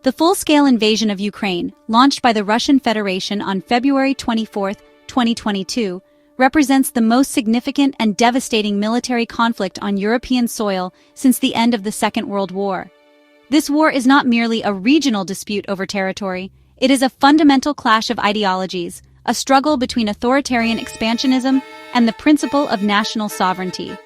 The full-scale invasion of Ukraine, launched by the Russian Federation on February 24, 2022, represents the most significant and devastating military conflict on European soil since the end of the Second World War. This war is not merely a regional dispute over territory, it is a fundamental clash of ideologies, a struggle between authoritarian expansionism and the principle of national sovereignty.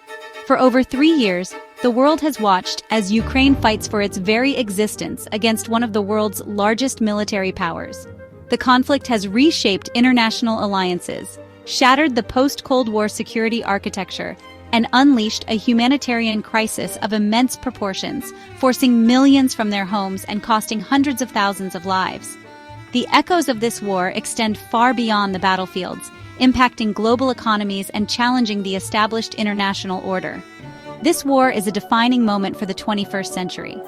For over 3 years, the world has watched as Ukraine fights for its very existence against one of the world's largest military powers. The conflict has reshaped international alliances, shattered the post-Cold War security architecture, and unleashed a humanitarian crisis of immense proportions, forcing millions from their homes and costing hundreds of thousands of lives. The echoes of this war extend far beyond the battlefields, impacting global economies and challenging the established international order. This war is a defining moment for the 21st century.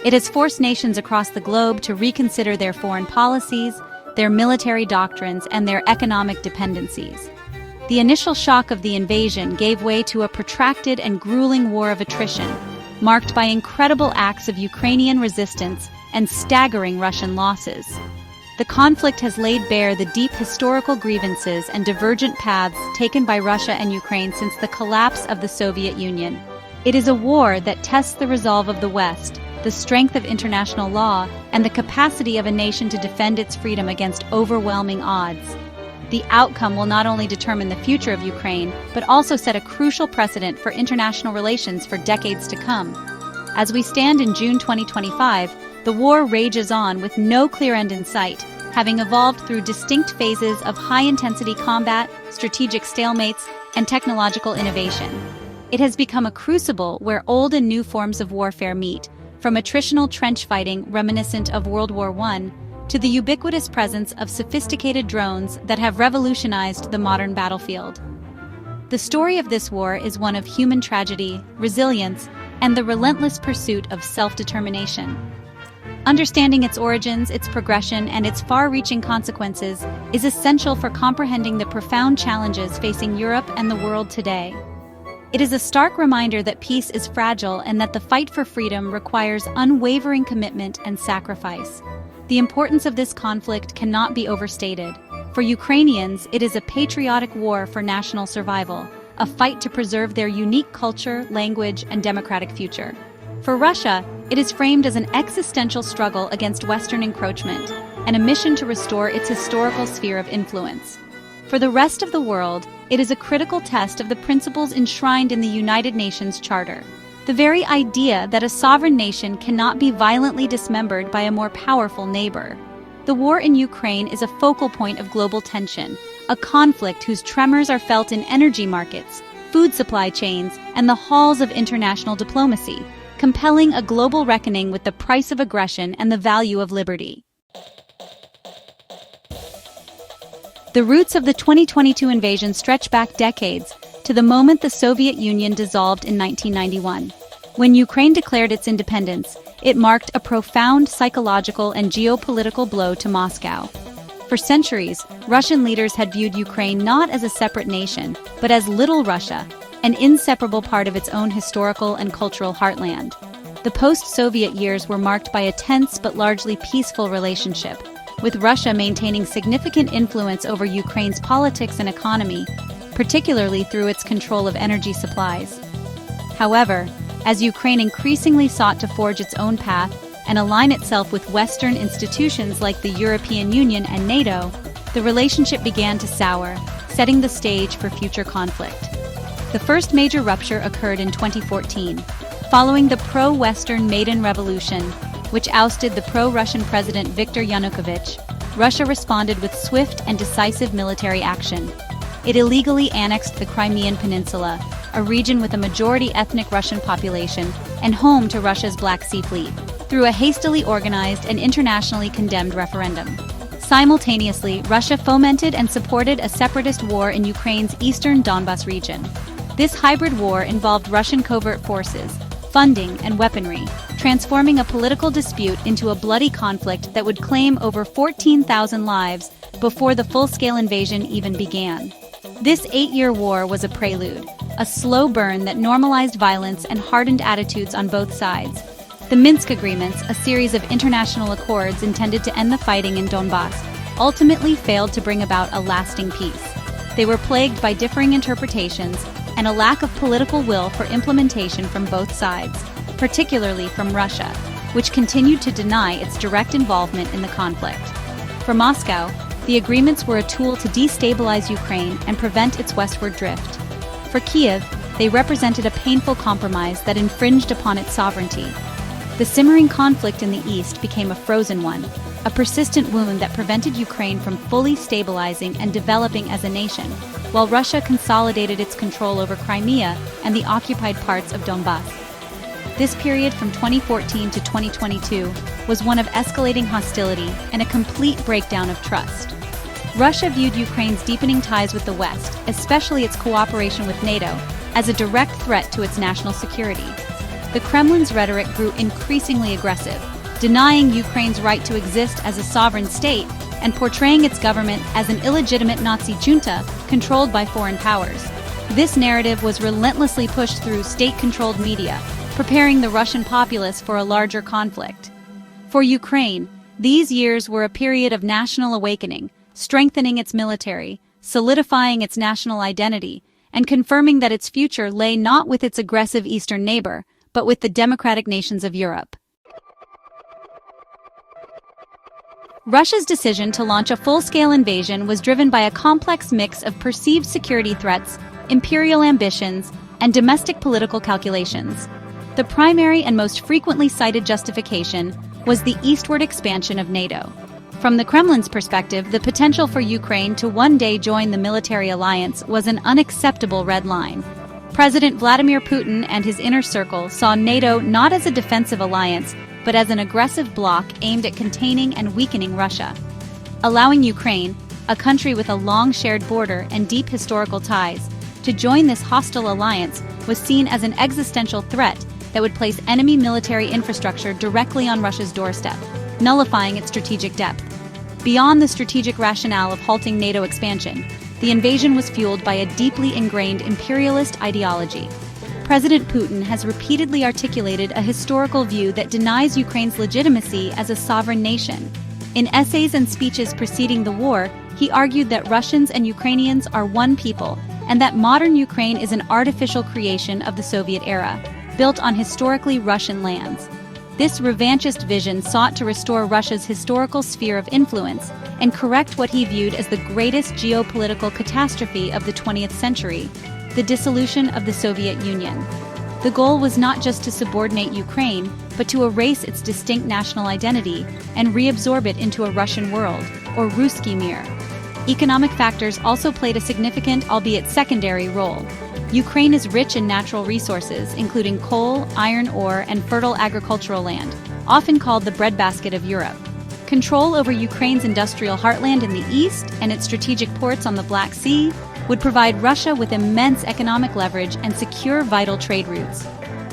It has forced nations across the globe to reconsider their foreign policies, their military doctrines, and their economic dependencies. The initial shock of the invasion gave way to a protracted and grueling war of attrition, marked by incredible acts of Ukrainian resistance and staggering Russian losses. The conflict has laid bare the deep historical grievances and divergent paths taken by Russia and Ukraine since the collapse of the Soviet Union. It is a war that tests the resolve of the West, the strength of international law, and the capacity of a nation to defend its freedom against overwhelming odds. The outcome will not only determine the future of Ukraine, but also set a crucial precedent for international relations for decades to come. As we stand in June 2025, the war rages on with no clear end in sight, having evolved through distinct phases of high-intensity combat, strategic stalemates, and technological innovation. It has become a crucible where old and new forms of warfare meet, from attritional trench fighting reminiscent of World War I to the ubiquitous presence of sophisticated drones that have revolutionized the modern battlefield. The story of this war is one of human tragedy, resilience, and the relentless pursuit of self-determination. Understanding its origins, its progression, and its far-reaching consequences is essential for comprehending the profound challenges facing Europe and the world today. It is a stark reminder that peace is fragile and that the fight for freedom requires unwavering commitment and sacrifice. The importance of this conflict cannot be overstated. For Ukrainians, it is a patriotic war for national survival, a fight to preserve their unique culture, language, and democratic future. For Russia, it is framed as an existential struggle against Western encroachment and a mission to restore its historical sphere of influence. For the rest of the world, it is a critical test of the principles enshrined in the United Nations Charter. The very idea that a sovereign nation cannot be violently dismembered by a more powerful neighbor. The war in Ukraine is a focal point of global tension, a conflict whose tremors are felt in energy markets, food supply chains, and the halls of international diplomacy, compelling a global reckoning with the price of aggression and the value of liberty. The roots of the 2022 invasion stretch back decades to the moment the Soviet Union dissolved in 1991. When Ukraine declared its independence, it marked a profound psychological and geopolitical blow to Moscow. For centuries, Russian leaders had viewed Ukraine not as a separate nation, but as Little Russia, an inseparable part of its own historical and cultural heartland. The post-Soviet years were marked by a tense but largely peaceful relationship, with Russia maintaining significant influence over Ukraine's politics and economy, particularly through its control of energy supplies. However, as Ukraine increasingly sought to forge its own path and align itself with Western institutions like the European Union and NATO, the relationship began to sour, setting the stage for future conflict. The first major rupture occurred in 2014, following the pro-Western Maidan Revolution, which ousted the pro-Russian President Viktor Yanukovych. Russia responded with swift and decisive military action. It illegally annexed the Crimean Peninsula, a region with a majority ethnic Russian population and home to Russia's Black Sea Fleet, through a hastily organized and internationally condemned referendum. Simultaneously, Russia fomented and supported a separatist war in Ukraine's eastern Donbas region. This hybrid war involved Russian covert forces, funding, and weaponry, transforming a political dispute into a bloody conflict that would claim over 14,000 lives before the full-scale invasion even began. This 8-year war was a prelude, a slow burn that normalized violence and hardened attitudes on both sides. The Minsk Agreements, a series of international accords intended to end the fighting in Donbass, ultimately failed to bring about a lasting peace. They were plagued by differing interpretations and a lack of political will for implementation from both sides, particularly from Russia, which continued to deny its direct involvement in the conflict. For Moscow, the agreements were a tool to destabilize Ukraine and prevent its westward drift. For Kiev, they represented a painful compromise that infringed upon its sovereignty. The simmering conflict in the east became a frozen one, a persistent wound that prevented Ukraine from fully stabilizing and developing as a nation, while Russia consolidated its control over Crimea and the occupied parts of Donbass. This period from 2014 to 2022 was one of escalating hostility and a complete breakdown of trust. Russia viewed Ukraine's deepening ties with the West, especially its cooperation with NATO, as a direct threat to its national security. The Kremlin's rhetoric grew increasingly aggressive, denying Ukraine's right to exist as a sovereign state and portraying its government as an illegitimate Nazi junta controlled by foreign powers. This narrative was relentlessly pushed through state-controlled media, preparing the Russian populace for a larger conflict. For Ukraine, these years were a period of national awakening, strengthening its military, solidifying its national identity, and confirming that its future lay not with its aggressive eastern neighbor, but with the democratic nations of Europe. Russia's decision to launch a full-scale invasion was driven by a complex mix of perceived security threats, imperial ambitions, and domestic political calculations. The primary and most frequently cited justification was the eastward expansion of NATO. From the Kremlin's perspective, the potential for Ukraine to one day join the military alliance was an unacceptable red line. President Vladimir Putin and his inner circle saw NATO not as a defensive alliance, but as an aggressive bloc aimed at containing and weakening Russia. Allowing Ukraine, a country with a long shared border and deep historical ties, to join this hostile alliance was seen as an existential threat that would place enemy military infrastructure directly on Russia's doorstep, nullifying its strategic depth. Beyond the strategic rationale of halting NATO expansion, the invasion was fueled by a deeply ingrained imperialist ideology. President Putin has repeatedly articulated a historical view that denies Ukraine's legitimacy as a sovereign nation. In essays and speeches preceding the war, he argued that Russians and Ukrainians are one people, and that modern Ukraine is an artificial creation of the Soviet era, built on historically Russian lands. This revanchist vision sought to restore Russia's historical sphere of influence and correct what he viewed as the greatest geopolitical catastrophe of the 20th century, the dissolution of the Soviet Union. The goal was not just to subordinate Ukraine, but to erase its distinct national identity and reabsorb it into a Russian world, or Ruski Mir. Economic factors also played a significant, albeit secondary, role. Ukraine is rich in natural resources, including coal, iron ore, and fertile agricultural land, often called the breadbasket of Europe. Control over Ukraine's industrial heartland in the east and its strategic ports on the Black Sea would provide Russia with immense economic leverage and secure vital trade routes.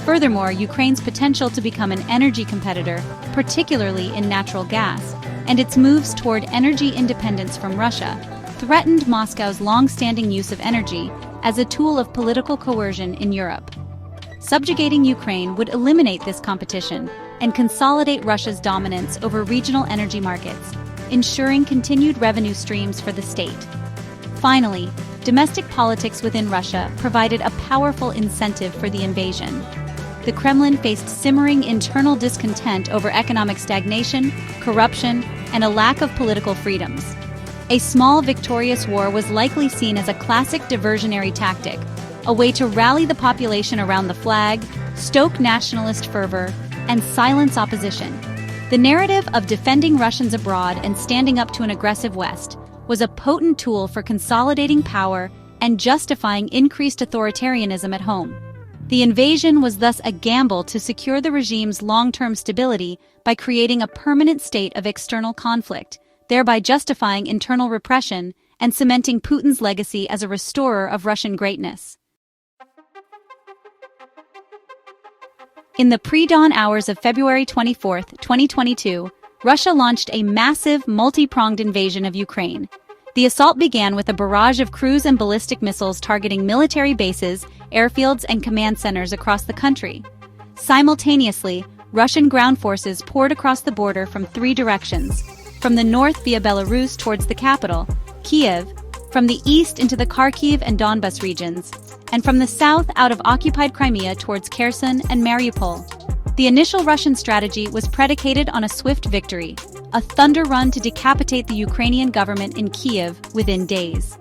Furthermore, Ukraine's potential to become an energy competitor, particularly in natural gas, and its moves toward energy independence from Russia, threatened Moscow's long-standing use of energy as a tool of political coercion in Europe. Subjugating Ukraine would eliminate this competition and consolidate Russia's dominance over regional energy markets, ensuring continued revenue streams for the state. Finally, domestic politics within Russia provided a powerful incentive for the invasion. The Kremlin faced simmering internal discontent over economic stagnation, corruption, and a lack of political freedoms. A small victorious war was likely seen as a classic diversionary tactic, a way to rally the population around the flag, stoke nationalist fervor, and silence opposition. The narrative of defending Russians abroad and standing up to an aggressive West was a potent tool for consolidating power and justifying increased authoritarianism at home. The invasion was thus a gamble to secure the regime's long-term stability by creating a permanent state of external conflict, thereby justifying internal repression and cementing Putin's legacy as a restorer of Russian greatness. In the pre-dawn hours of February 24, 2022, Russia launched a massive, multi-pronged invasion of Ukraine. The assault began with a barrage of cruise and ballistic missiles targeting military bases, airfields, and command centers across the country. Simultaneously, Russian ground forces poured across the border from three directions: from the north via Belarus towards the capital, Kiev, from the east into the Kharkiv and Donbas regions, and from the south out of occupied Crimea towards Kherson and Mariupol. The initial Russian strategy was predicated on a swift victory, a thunder run to decapitate the Ukrainian government in Kiev within days.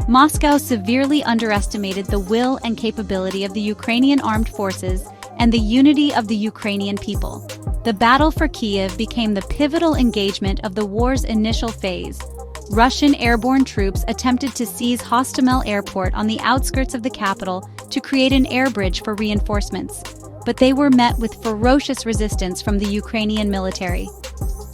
Moscow severely underestimated the will and capability of the Ukrainian armed forces and the unity of the Ukrainian people. The battle for Kiev became the pivotal engagement of the war's initial phase. Russian airborne troops attempted to seize Hostomel Airport on the outskirts of the capital to create an air bridge for reinforcements, but they were met with ferocious resistance from the Ukrainian military.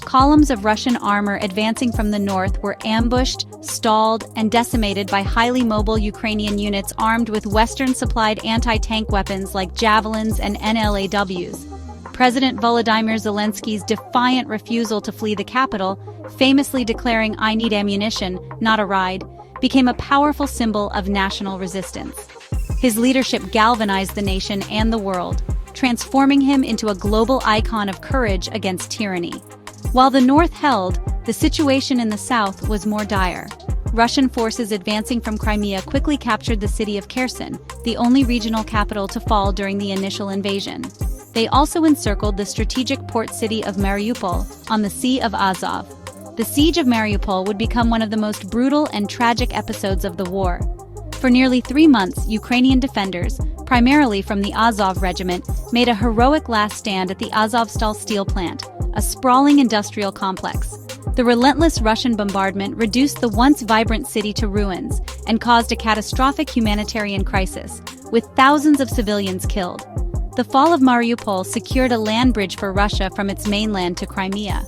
Columns of Russian armor advancing from the north were ambushed, stalled, and decimated by highly mobile Ukrainian units armed with Western-supplied anti-tank weapons like javelins and NLAWs. President Volodymyr Zelensky's defiant refusal to flee the capital, famously declaring "I need ammunition, not a ride," became a powerful symbol of national resistance. His leadership galvanized the nation and the world, transforming him into a global icon of courage against tyranny. While the north held, the situation in the south was more dire. Russian forces advancing from Crimea quickly captured the city of Kherson, the only regional capital to fall during the initial invasion. They also encircled the strategic port city of Mariupol on the Sea of Azov. The siege of Mariupol would become one of the most brutal and tragic episodes of the war. For nearly 3 months, Ukrainian defenders, primarily from the Azov regiment, made a heroic last stand at the Azovstal steel plant, a sprawling industrial complex. The relentless Russian bombardment reduced the once vibrant city to ruins and caused a catastrophic humanitarian crisis, with thousands of civilians killed. The fall of Mariupol secured a land bridge for Russia from its mainland to Crimea.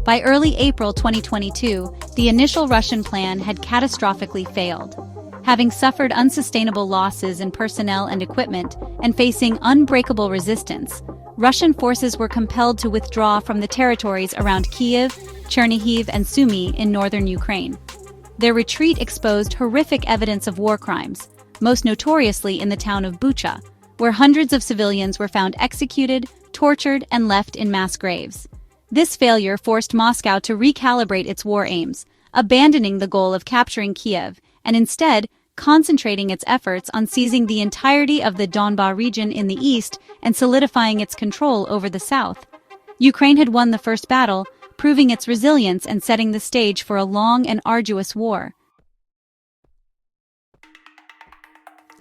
By early April 2022, the initial Russian plan had catastrophically failed. Having suffered unsustainable losses in personnel and equipment and facing unbreakable resistance, Russian forces were compelled to withdraw from the territories around Kiev, Chernihiv, and Sumy in northern Ukraine. Their retreat exposed horrific evidence of war crimes, most notoriously in the town of Bucha, where hundreds of civilians were found executed, tortured, and left in mass graves. This failure forced Moscow to recalibrate its war aims, abandoning the goal of capturing Kiev, and instead concentrating its efforts on seizing the entirety of the Donbas region in the east and solidifying its control over the south. Ukraine had won the first battle, proving its resilience and setting the stage for a long and arduous war.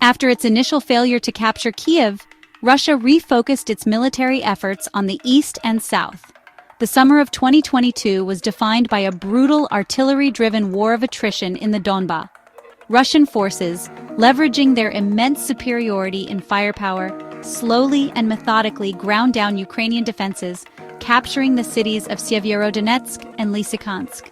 After its initial failure to capture Kiev, Russia refocused its military efforts on the east and south. The summer of 2022 was defined by a brutal artillery-driven war of attrition in the Donbas. Russian forces, leveraging their immense superiority in firepower, slowly and methodically ground down Ukrainian defenses, capturing the cities of Syeverodonetsk and Lysychansk.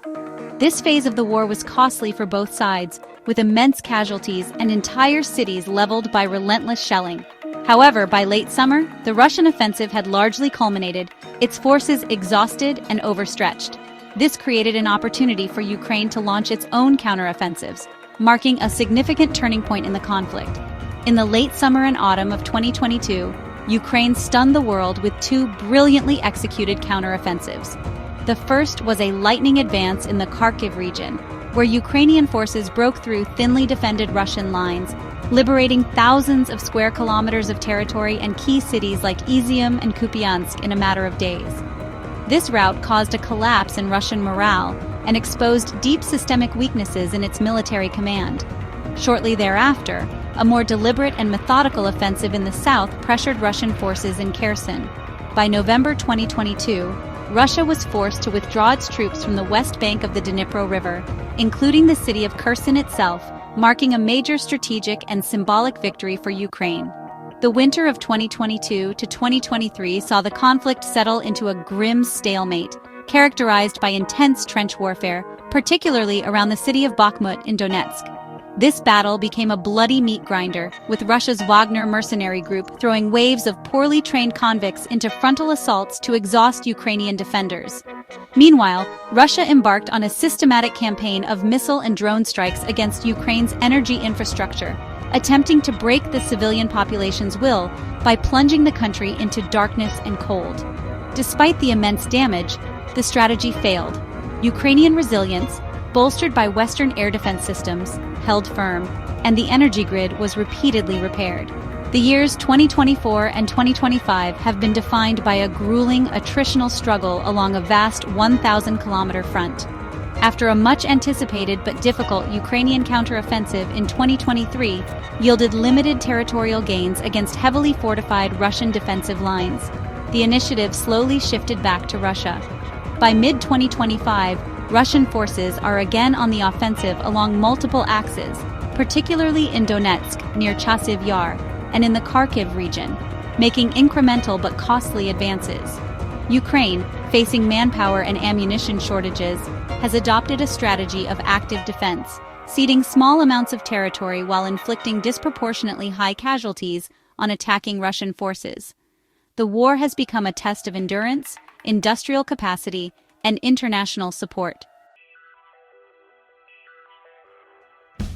This phase of the war was costly for both sides, with immense casualties and entire cities leveled by relentless shelling. However, by late summer, the Russian offensive had largely culminated, its forces exhausted and overstretched. This created an opportunity for Ukraine to launch its own counteroffensives, marking a significant turning point in the conflict. In the late summer and autumn of 2022, Ukraine stunned the world with two brilliantly executed counteroffensives. The first was a lightning advance in the Kharkiv region, where Ukrainian forces broke through thinly defended Russian lines, liberating thousands of square kilometers of territory and key cities like Izium and Kupiansk in a matter of days. This rout caused a collapse in Russian morale and exposed deep systemic weaknesses in its military command. Shortly thereafter, a more deliberate and methodical offensive in the south pressured Russian forces in Kherson. By November 2022, Russia was forced to withdraw its troops from the west bank of the Dnipro River, including the city of Kherson itself, marking a major strategic and symbolic victory for Ukraine. The winter of 2022 to 2023 saw the conflict settle into a grim stalemate, characterized by intense trench warfare, particularly around the city of Bakhmut in Donetsk. This battle became a bloody meat grinder, with Russia's Wagner mercenary group throwing waves of poorly trained convicts into frontal assaults to exhaust Ukrainian defenders. Meanwhile, Russia embarked on a systematic campaign of missile and drone strikes against Ukraine's energy infrastructure, attempting to break the civilian population's will by plunging the country into darkness and cold. Despite the immense damage, the strategy failed. Ukrainian resilience, bolstered by Western air defense systems, held firm, and the energy grid was repeatedly repaired. The years 2024 and 2025 have been defined by a grueling attritional struggle along a vast 1,000-kilometer front. After a much-anticipated but difficult Ukrainian counteroffensive in 2023 yielded limited territorial gains against heavily fortified Russian defensive lines, the initiative slowly shifted back to Russia. By mid-2025, Russian forces are again on the offensive along multiple axes, particularly in Donetsk near Chasiv Yar and in the Kharkiv region, making incremental but costly advances. Ukraine, facing manpower and ammunition shortages, has adopted a strategy of active defense, ceding small amounts of territory while inflicting disproportionately high casualties on attacking Russian forces. The war has become a test of endurance, industrial capacity, and international support.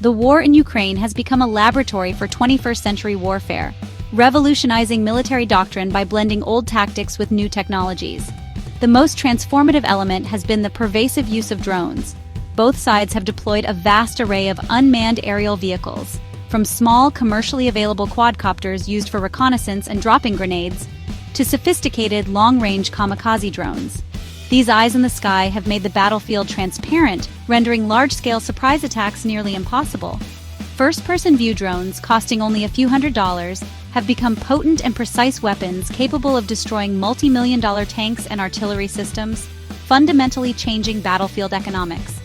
The war in Ukraine has become a laboratory for 21st-century warfare, revolutionizing military doctrine by blending old tactics with new technologies. The most transformative element has been the pervasive use of drones. Both sides have deployed a vast array of unmanned aerial vehicles, from small, commercially available quadcopters used for reconnaissance and dropping grenades, to sophisticated, long-range kamikaze drones. These eyes in the sky have made the battlefield transparent, rendering large-scale surprise attacks nearly impossible. First-person view drones, costing only a few $100s, have become potent and precise weapons capable of destroying multi-million-dollar tanks and artillery systems, fundamentally changing battlefield economics.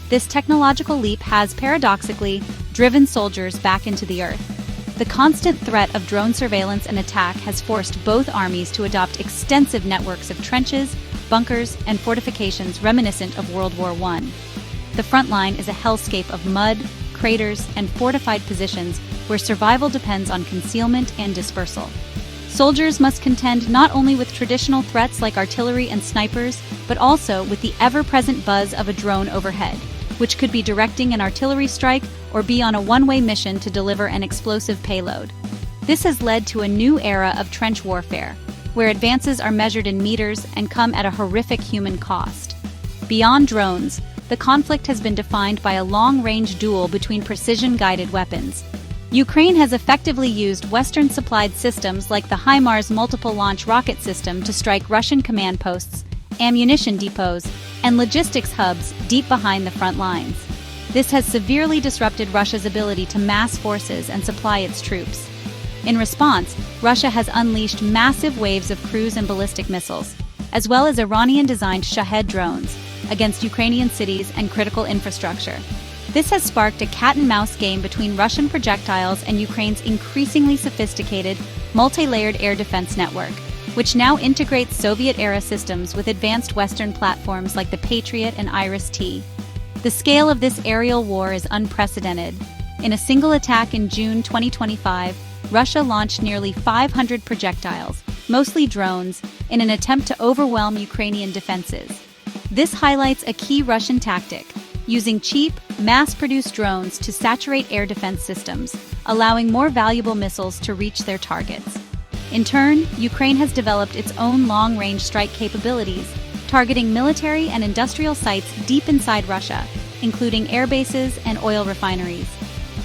This technological leap has, paradoxically, driven soldiers back into the earth. The constant threat of drone surveillance and attack has forced both armies to adopt extensive networks of trenches, bunkers, and fortifications reminiscent of World War I. The front line is a hellscape of mud, craters, and fortified positions where survival depends on concealment and dispersal. Soldiers must contend not only with traditional threats like artillery and snipers, but also with the ever-present buzz of a drone overhead, which could be directing an artillery strike or be on a one-way mission to deliver an explosive payload. This has led to a new era of trench warfare, where advances are measured in meters and come at a horrific human cost. Beyond drones, the conflict has been defined by a long-range duel between precision-guided weapons. Ukraine has effectively used Western-supplied systems like the HIMARS multiple-launch rocket system to strike Russian command posts, ammunition depots, and logistics hubs deep behind the front lines. This has severely disrupted Russia's ability to mass forces and supply its troops. In response, Russia has unleashed massive waves of cruise and ballistic missiles, as well as Iranian-designed Shahed drones, against Ukrainian cities and critical infrastructure. This has sparked a cat-and-mouse game between Russian projectiles and Ukraine's increasingly sophisticated, multi-layered air defense network, which now integrates Soviet-era systems with advanced Western platforms like the Patriot and Iris-T. The scale of this aerial war is unprecedented. In a single attack in June 2025, Russia launched nearly 500 projectiles, mostly drones, in an attempt to overwhelm Ukrainian defenses. This highlights a key Russian tactic, using cheap, mass-produced drones to saturate air defense systems, allowing more valuable missiles to reach their targets. In turn, Ukraine has developed its own long-range strike capabilities, targeting military and industrial sites deep inside Russia, including air bases and oil refineries.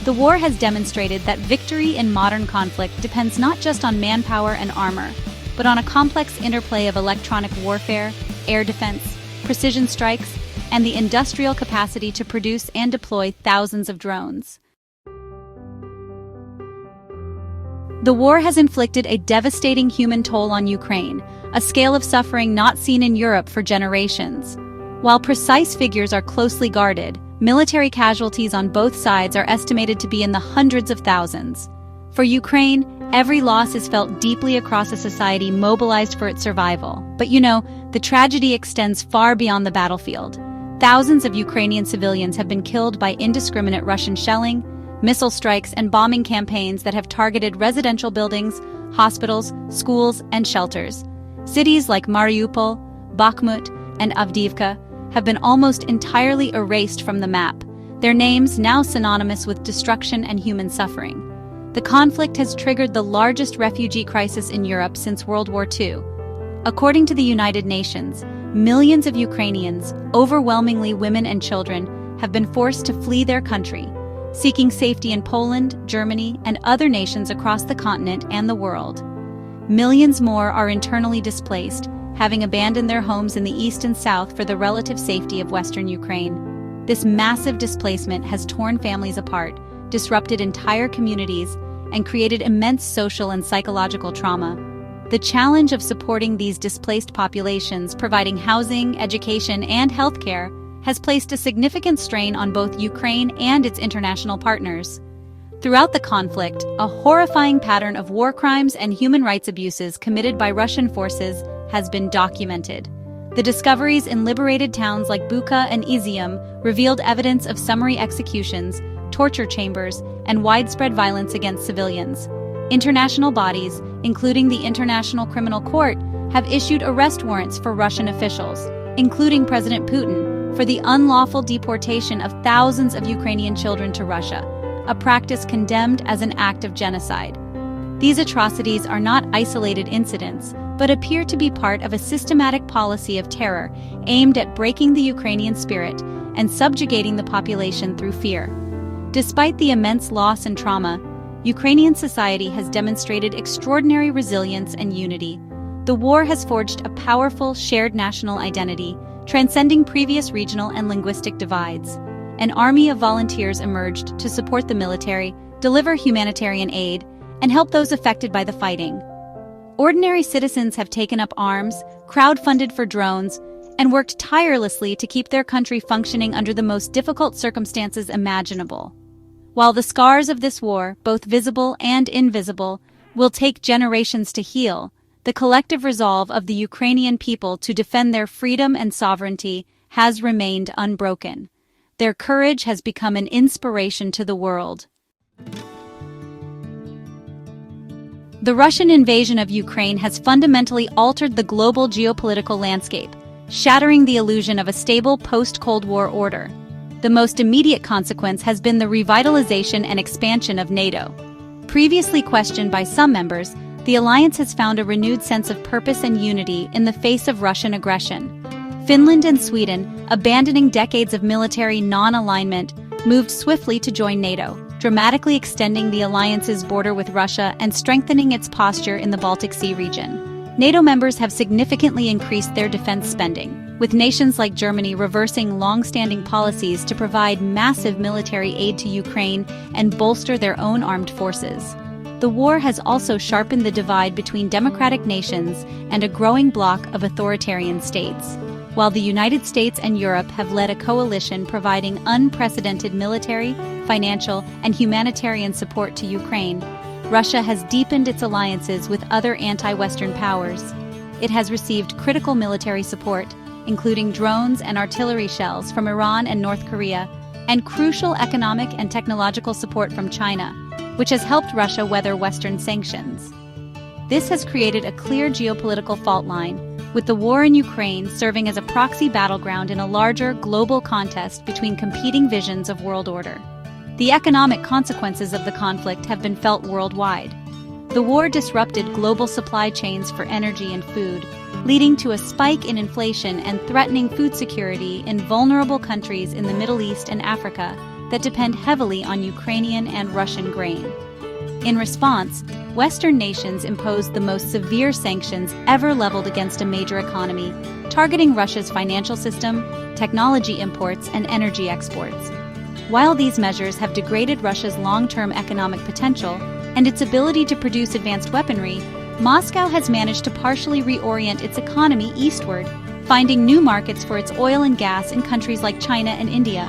The war has demonstrated that victory in modern conflict depends not just on manpower and armor, but on a complex interplay of electronic warfare, air defense, precision strikes, and the industrial capacity to produce and deploy thousands of drones. The war has inflicted a devastating human toll on Ukraine, a scale of suffering not seen in Europe for generations. While precise figures are closely guarded, military casualties on both sides are estimated to be in the hundreds of thousands. For Ukraine, every loss is felt deeply across a society mobilized for its survival. But the tragedy extends far beyond the battlefield. Thousands of Ukrainian civilians have been killed by indiscriminate Russian shelling, missile strikes, and bombing campaigns that have targeted residential buildings, hospitals, schools, and shelters. Cities like Mariupol, Bakhmut, and Avdiivka have been almost entirely erased from the map, their names now synonymous with destruction and human suffering. The conflict has triggered the largest refugee crisis in Europe since World War II. According to the United Nations, millions of Ukrainians, overwhelmingly women and children, have been forced to flee their country, seeking safety in Poland, Germany, and other nations across the continent and the world. Millions more are internally displaced, having abandoned their homes in the east and south for the relative safety of Western Ukraine. This massive displacement has torn families apart, disrupted entire communities, and created immense social and psychological trauma. The challenge of supporting these displaced populations, providing housing, education, and healthcare, has placed a significant strain on both Ukraine and its international partners. Throughout the conflict, a horrifying pattern of war crimes and human rights abuses committed by Russian forces has been documented. The discoveries in liberated towns like Bucha and Izium revealed evidence of summary executions, torture chambers, and widespread violence against civilians. International bodies, including the International Criminal Court, have issued arrest warrants for Russian officials, including President Putin, for the unlawful deportation of thousands of Ukrainian children to Russia, a practice condemned as an act of genocide. These atrocities are not isolated incidents, but appear to be part of a systematic policy of terror aimed at breaking the Ukrainian spirit and subjugating the population through fear. Despite the immense loss and trauma, Ukrainian society has demonstrated extraordinary resilience and unity. The war has forged a powerful, shared national identity, transcending previous regional and linguistic divides. An army of volunteers emerged to support the military, deliver humanitarian aid, and help those affected by the fighting. Ordinary citizens have taken up arms, crowdfunded for drones, and worked tirelessly to keep their country functioning under the most difficult circumstances imaginable. While the scars of this war, both visible and invisible, will take generations to heal, the collective resolve of the Ukrainian people to defend their freedom and sovereignty has remained unbroken. Their courage has become an inspiration to the world. The Russian invasion of Ukraine has fundamentally altered the global geopolitical landscape, shattering the illusion of a stable post-Cold War order. The most immediate consequence has been the revitalization and expansion of NATO. Previously questioned by some members, the alliance has found a renewed sense of purpose and unity in the face of Russian aggression. Finland and Sweden, abandoning decades of military non-alignment, moved swiftly to join NATO, dramatically extending the alliance's border with Russia and strengthening its posture in the Baltic Sea region. NATO members have significantly increased their defense spending, with nations like Germany reversing long-standing policies to provide massive military aid to Ukraine and bolster their own armed forces. The war has also sharpened the divide between democratic nations and a growing bloc of authoritarian states. While the United States and Europe have led a coalition providing unprecedented military, financial, and humanitarian support to Ukraine, Russia has deepened its alliances with other anti-Western powers. It has received critical military support, including drones and artillery shells from Iran and North Korea, and crucial economic and technological support from China, which has helped Russia weather Western sanctions. This has created a clear geopolitical fault line, with the war in Ukraine serving as a proxy battleground in a larger global contest between competing visions of world order. The economic consequences of the conflict have been felt worldwide. The war disrupted global supply chains for energy and food, leading to a spike in inflation and threatening food security in vulnerable countries in the Middle East and Africa that depend heavily on Ukrainian and Russian grain. In response, Western nations imposed the most severe sanctions ever leveled against a major economy, targeting Russia's financial system, technology imports, and energy exports. While these measures have degraded Russia's long-term economic potential and its ability to produce advanced weaponry, Moscow has managed to partially reorient its economy eastward, finding new markets for its oil and gas in countries like China and India.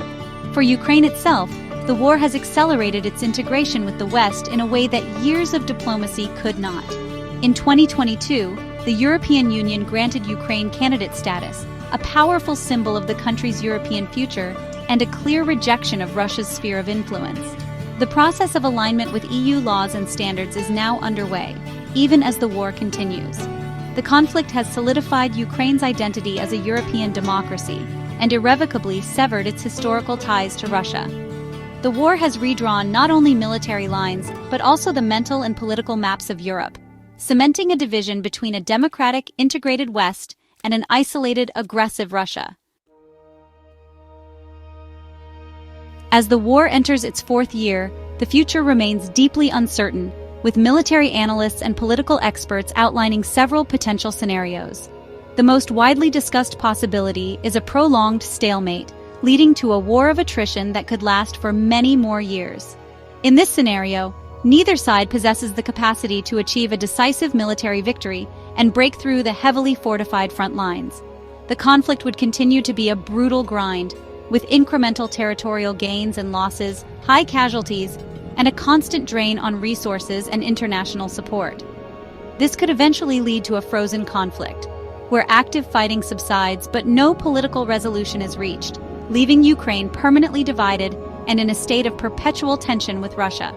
For Ukraine itself, the war has accelerated its integration with the West in a way that years of diplomacy could not. In 2022, the European Union granted Ukraine candidate status, a powerful symbol of the country's European future and a clear rejection of Russia's sphere of influence. The process of alignment with EU laws and standards is now underway, even as the war continues. The conflict has solidified Ukraine's identity as a European democracy and irrevocably severed its historical ties to Russia. The war has redrawn not only military lines, but also the mental and political maps of Europe. cementing a division between a democratic, integrated West and an isolated, aggressive Russia. As the war enters its fourth year, the future remains deeply uncertain, with military analysts and political experts outlining several potential scenarios. The most widely discussed possibility is a prolonged stalemate, leading to a war of attrition that could last for many more years. In this scenario, neither side possesses the capacity to achieve a decisive military victory and break through the heavily fortified front lines. The conflict would continue to be a brutal grind, with incremental territorial gains and losses, high casualties, and a constant drain on resources and international support. This could eventually lead to a frozen conflict, where active fighting subsides but no political resolution is reached, leaving Ukraine permanently divided and in a state of perpetual tension with Russia.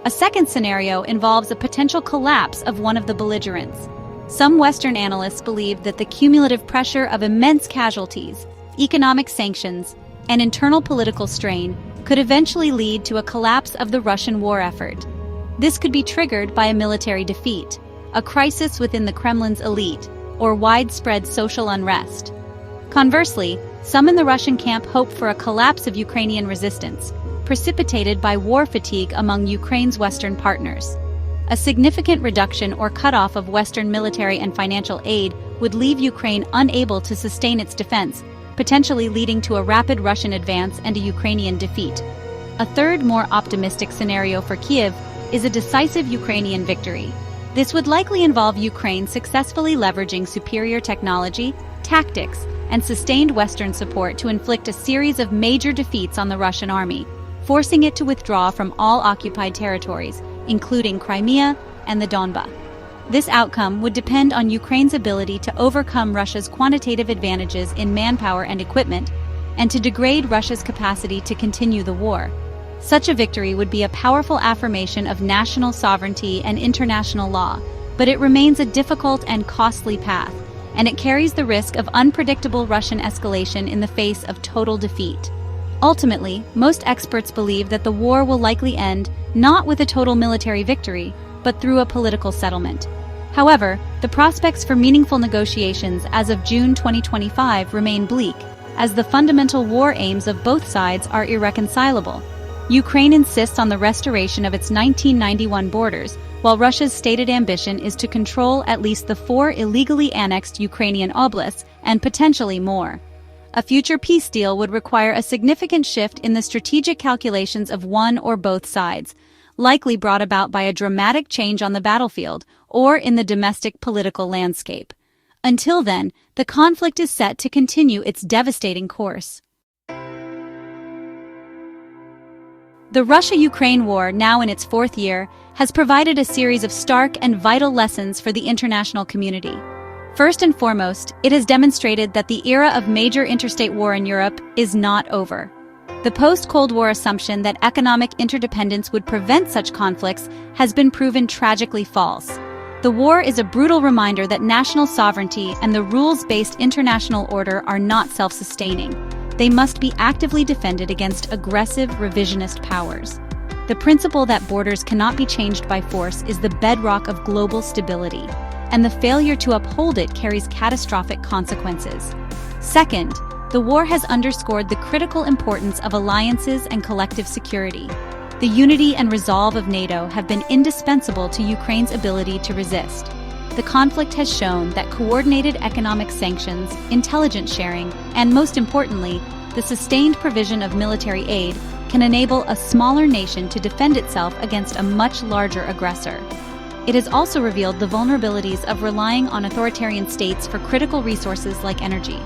A second scenario involves a potential collapse of one of the belligerents. Some Western analysts believe that the cumulative pressure of immense casualties, economic sanctions, and internal political strain could eventually lead to a collapse of the Russian war effort. This could be triggered by a military defeat, a crisis within the Kremlin's elite, or widespread social unrest. Conversely, some in the Russian camp hope for a collapse of Ukrainian resistance, precipitated by war fatigue among Ukraine's Western partners. A significant reduction or cutoff of Western military and financial aid would leave Ukraine unable to sustain its defense, potentially leading to a rapid Russian advance and a Ukrainian defeat. A third, more optimistic scenario for Kiev is a decisive Ukrainian victory. This would likely involve Ukraine successfully leveraging superior technology, tactics, and sustained Western support to inflict a series of major defeats on the Russian army, forcing it to withdraw from all occupied territories, including Crimea and the Donbas. This outcome would depend on Ukraine's ability to overcome Russia's quantitative advantages in manpower and equipment, and to degrade Russia's capacity to continue the war. Such a victory would be a powerful affirmation of national sovereignty and international law, but it remains a difficult and costly path, and it carries the risk of unpredictable Russian escalation in the face of total defeat. Ultimately, most experts believe that the war will likely end not with a total military victory, but through a political settlement. However, the prospects for meaningful negotiations as of June 2025 remain bleak, as the fundamental war aims of both sides are irreconcilable. Ukraine insists on the restoration of its 1991 borders, while Russia's stated ambition is to control at least the 4 illegally annexed Ukrainian oblasts and potentially more. A future peace deal would require a significant shift in the strategic calculations of one or both sides, likely brought about by a dramatic change on the battlefield or in the domestic political landscape. Until then, the conflict is set to continue its devastating course. The Russia-Ukraine war, now in its fourth year, has provided a series of stark and vital lessons for the international community. First and foremost, it has demonstrated that the era of major interstate war in Europe is not over. The post-Cold War assumption that economic interdependence would prevent such conflicts has been proven tragically false. The war is a brutal reminder that national sovereignty and the rules-based international order are not self-sustaining. They must be actively defended against aggressive, revisionist powers. The principle that borders cannot be changed by force is the bedrock of global stability, and the failure to uphold it carries catastrophic consequences. Second, the war has underscored the critical importance of alliances and collective security. The unity and resolve of NATO have been indispensable to Ukraine's ability to resist. The conflict has shown that coordinated economic sanctions, intelligence sharing, and most importantly, the sustained provision of military aid can enable a smaller nation to defend itself against a much larger aggressor. It has also revealed the vulnerabilities of relying on authoritarian states for critical resources like energy.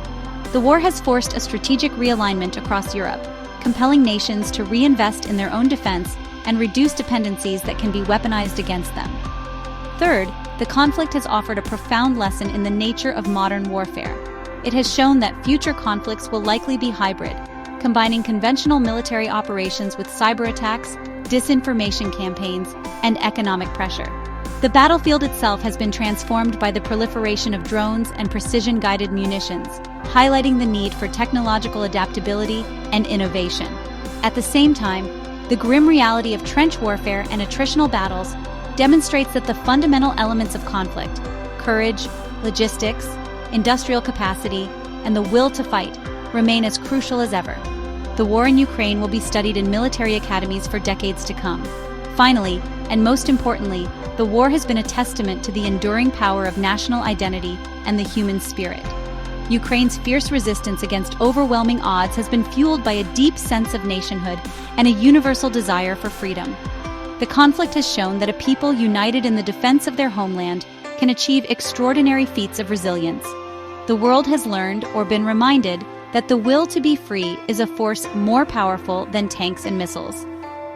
The war has forced a strategic realignment across Europe, compelling nations to reinvest in their own defense and reduce dependencies that can be weaponized against them. Third, the conflict has offered a profound lesson in the nature of modern warfare. It has shown that future conflicts will likely be hybrid, combining conventional military operations with cyber attacks, disinformation campaigns, and economic pressure. The battlefield itself has been transformed by the proliferation of drones and precision-guided munitions, highlighting the need for technological adaptability and innovation. At the same time, the grim reality of trench warfare and attritional battles demonstrates that the fundamental elements of conflict, courage, logistics, industrial capacity, and the will to fight, remain as crucial as ever. The war in Ukraine will be studied in military academies for decades to come. Finally, and most importantly, the war has been a testament to the enduring power of national identity and the human spirit. Ukraine's fierce resistance against overwhelming odds has been fueled by a deep sense of nationhood and a universal desire for freedom. The conflict has shown that a people united in the defense of their homeland can achieve extraordinary feats of resilience. The world has learned or been reminded that the will to be free is a force more powerful than tanks and missiles.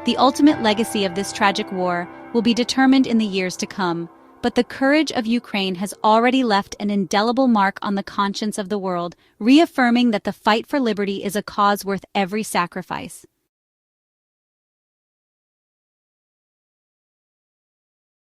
The ultimate legacy of this tragic war will be determined in the years to come, but the courage of Ukraine has already left an indelible mark on the conscience of the world, reaffirming that the fight for liberty is a cause worth every sacrifice.